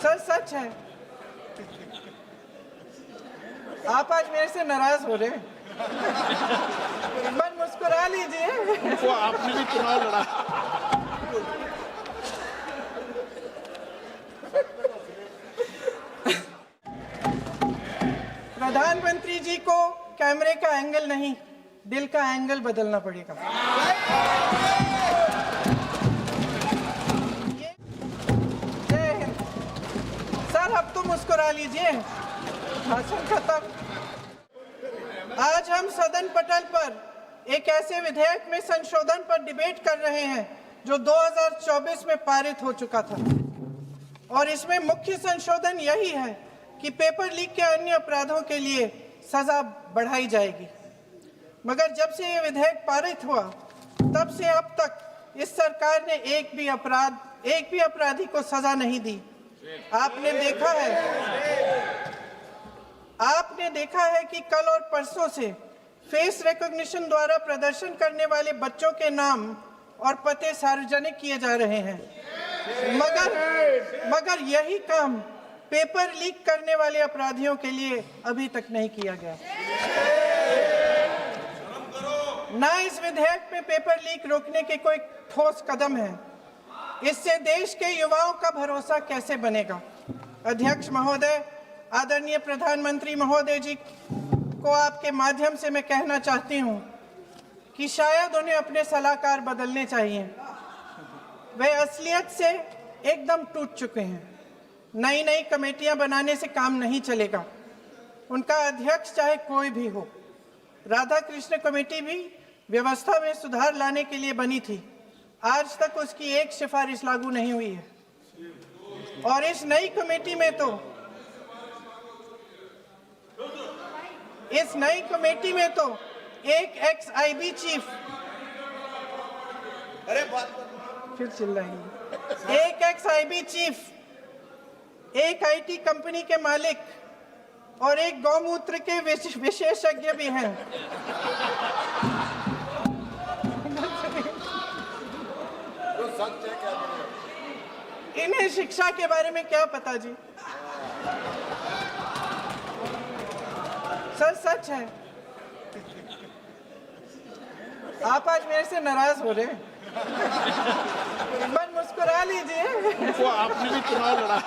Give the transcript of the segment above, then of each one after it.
Sir सच है। आप आज मेरे से नाराज हो रहे हैं। मन मुस्कुरा लीजिए। वो आपने भी चुनाव लड़ा। प्रधानमंत्री जी को कैमरे का एंगल नहीं, दिल का एंगल बदलना पड़ेगा। जय हिंद। सर अब तो मुस्कुरा लीजिए, भाषण खत्म। आज हम सदन पटल पर एक ऐसे विधेयक में संशोधन पर डिबेट कर रहे हैं जो 2024 में पारित हो चुका था, और इसमें मुख्य संशोधन यही है कि पेपर लीक के अन्य अपराधों के लिए सजा बढ़ाई जाएगी। मगर जब से ये विधेयक पारित हुआ तब से अब तक इस सरकार ने एक भी अपराधी को सजा नहीं दी। आपने देखा है कि कल और परसों से फेस रिकॉग्निशन द्वारा प्रदर्शन करने वाले बच्चों के नाम और पते सार्वजनिक किए जा रहे हैं, मगर यही काम पेपर लीक करने वाले अपराधियों के लिए अभी तक नहीं किया गया। ना इस विधेयक में पेपर लीक रोकने के कोई ठोस कदम है। इससे देश के युवाओं का भरोसा कैसे बनेगा? अध्यक्ष महोदय, आदरणीय प्रधानमंत्री महोदय जी को आपके माध्यम से मैं कहना चाहती हूं कि शायद उन्हें अपने सलाहकार बदलने चाहिए। वे असलियत से एकदम टूट चुके हैं। नई कमेटियां बनाने से काम नहीं चलेगा। उनका अध्यक्ष चाहे कोई भी हो। राधा कृष्ण कमेटी भी व्यवस्था में सुधार लाने के लिए बनी थी। आज तक उसकी एक सिफारिश लागू नहीं हुई है। और इस नई कमेटी में तो एक एक्स-आईबी चीफ, फिर चिल्लाएंगे, एक एक्स-आईबी चीफ, एक आईटी कंपनी के मालिक और एक गौमूत्र के विशेषज्ञ भी हैं। इन्हें शिक्षा के बारे में क्या पता जी? सर सच है। आप आज मेरे से नाराज हो रहे हैं। मन मुस्कुरा लीजिए। वो आपने भी चुनाव लड़ा।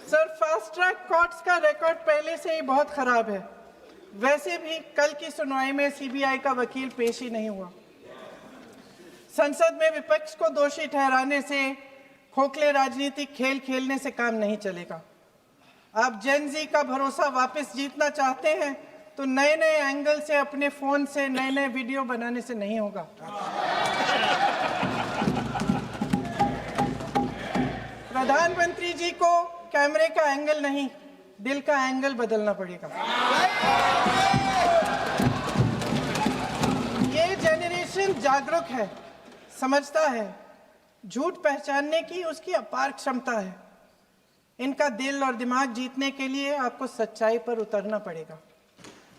सर फास्ट ट्रैक कोर्ट्स का रिकॉर्ड पहले से ही बहुत खराब है। वैसे भी कल की सुनवाई में सीबीआई का वकील पेश ही नहीं हुआ। संसद में विपक्ष को दोषी ठहराने से, खोखले राजनीतिक खेल खेलने से काम नहीं चलेगा। आप जेन जी का भरोसा वापस जीतना चाहते हैं तो नए एंगल से, अपने फोन से नए वीडियो बनाने से नहीं होगा। प्रधानमंत्री जी को कैमरे का एंगल नहीं, दिल का एंगल बदलना पड़ेगा। ये जेनरेशन जागरूक है, समझता है। झूठ पहचानने की उसकी अपार क्षमता है। इनका दिल और दिमाग जीतने के लिए आपको सच्चाई पर उतरना पड़ेगा।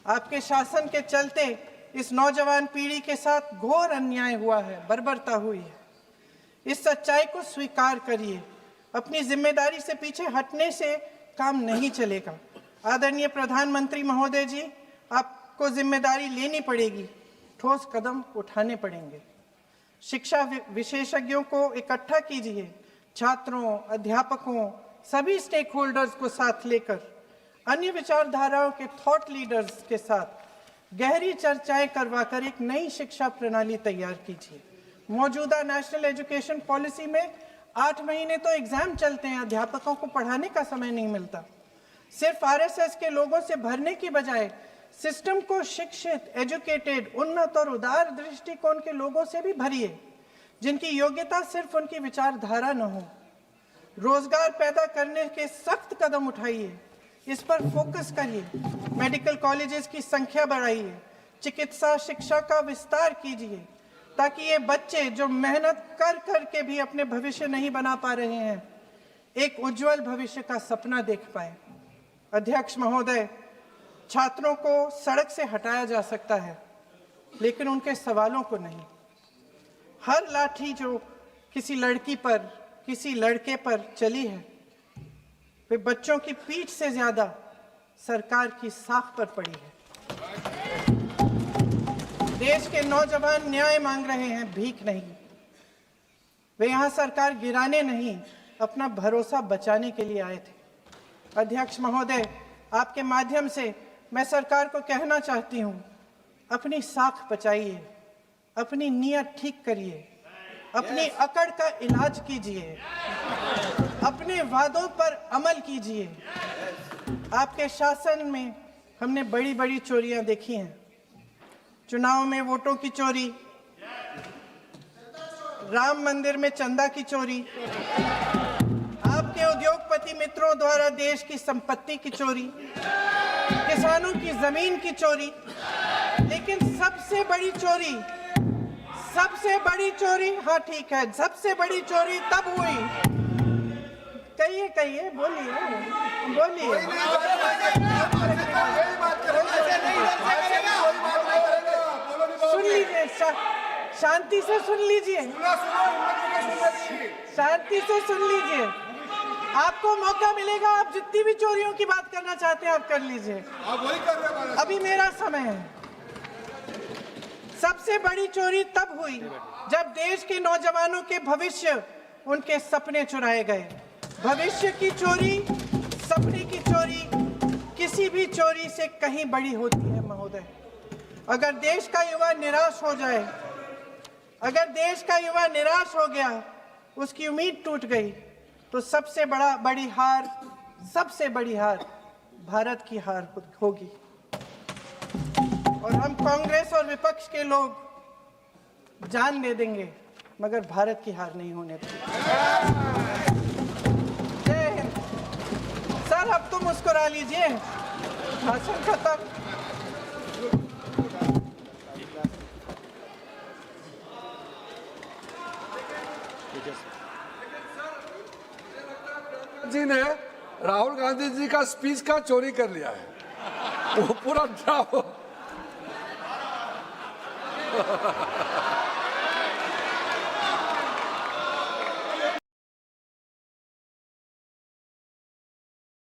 आपके शासन के चलते इस नौजवान पीढ़ी के साथ घोर अन्याय हुआ है, बर्बरता हुई है। इस सच्चाई को स्वीकार करिए। अपनी जिम्मेदारी से पीछे हटने से काम नहीं चलेगा। आदरणीय प्रधानमंत्री महोदय जी, आपको जिम्मेदारी लेनी पड़ेगी, ठोस कदम उठाने पड़ेंगे। शिक्षा विशेषज्ञों को इकट्ठा कीजिए, छात्रों, अध्यापकों, सभी स्टेक होल्डर्स को साथ लेकर, अन्य विचारधाराओं के थॉट लीडर्स के साथ गहरी चर्चाएं करवाकर एक नई शिक्षा प्रणाली तैयार कीजिए। मौजूदा नेशनल एजुकेशन पॉलिसी में 8 महीने तो एग्जाम चलते हैं, अध्यापकों को पढ़ाने का समय नहीं मिलता। सिर्फ आरएसएस के लोगों से भरने की बजाय सिस्टम को शिक्षित, एजुकेटेड, उन्नत और उदार दृष्टिकोण के लोगों से भी भरिए, जिनकी योग्यता सिर्फ उनकी विचारधारा न हो। रोजगार पैदा करने के सख्त कदम उठाइए, इस पर फोकस करिए। मेडिकल कॉलेजेस की संख्या बढ़ाइए, चिकित्सा शिक्षा का विस्तार कीजिए, ताकि ये बच्चे जो मेहनत कर के भी अपने भविष्य नहीं बना पा रहे हैं, एक उज्जवल भविष्य का सपना देख पाए। अध्यक्ष महोदय, छात्रों को सड़क से हटाया जा सकता है, लेकिन उनके सवालों को नहीं। हर लाठी जो किसी लड़की पर, किसी लड़के पर चली है, वे बच्चों की पीठ से ज्यादा सरकार की साख पर पड़ी है। देश के नौजवान न्याय मांग रहे हैं, भीख नहीं। वे यहां सरकार गिराने नहीं, अपना भरोसा बचाने के लिए आए थे। अध्यक्ष महोदय, आपके माध्यम से मैं सरकार को कहना चाहती हूं, अपनी साख बचाइए, अपनी नीयत ठीक करिए, अपनी अकड़ का इलाज कीजिए, अपने वादों पर अमल कीजिए। आपके शासन में हमने बड़ी बड़ी चोरियां देखी हैं। चुनाव में वोटों की चोरी, राम मंदिर में चंदा की चोरी, आपके उद्योगपति मित्रों द्वारा देश की संपत्ति की चोरी, किसानों की जमीन की चोरी, लेकिन सबसे बड़ी चोरी, हाँ ठीक है, सबसे बड़ी चोरी तब हुई। कहिए, बोलिए। सुन लीजिए, शांति से सुन लीजिए, शांति से सुन लीजिए। आपको मौका मिलेगा, आप जितनी भी चोरियों की बात करना चाहते हैं आप कर लीजिए, अभी मेरा समय है। सबसे बड़ी चोरी तब हुई जब देश के नौजवानों के भविष्य, उनके सपने चुराए गए। भविष्य की चोरी, सपने की चोरी किसी भी चोरी से कहीं बड़ी होती है महोदय। अगर देश का युवा निराश हो जाए, अगर देश का युवा निराश हो गया, उसकी उम्मीद टूट गई, तो सबसे बड़ी हार भारत की हार होगी। और हम कांग्रेस और विपक्ष के लोग जान दे देंगे, मगर भारत की हार नहीं होने देंगे। जय हिंद। सर, अब तो मुस्कुरा लीजिए, भाषण खत्म। जी ने राहुल गांधी जी का स्पीच का चोरी कर लिया है, वो पूरा ड्रामा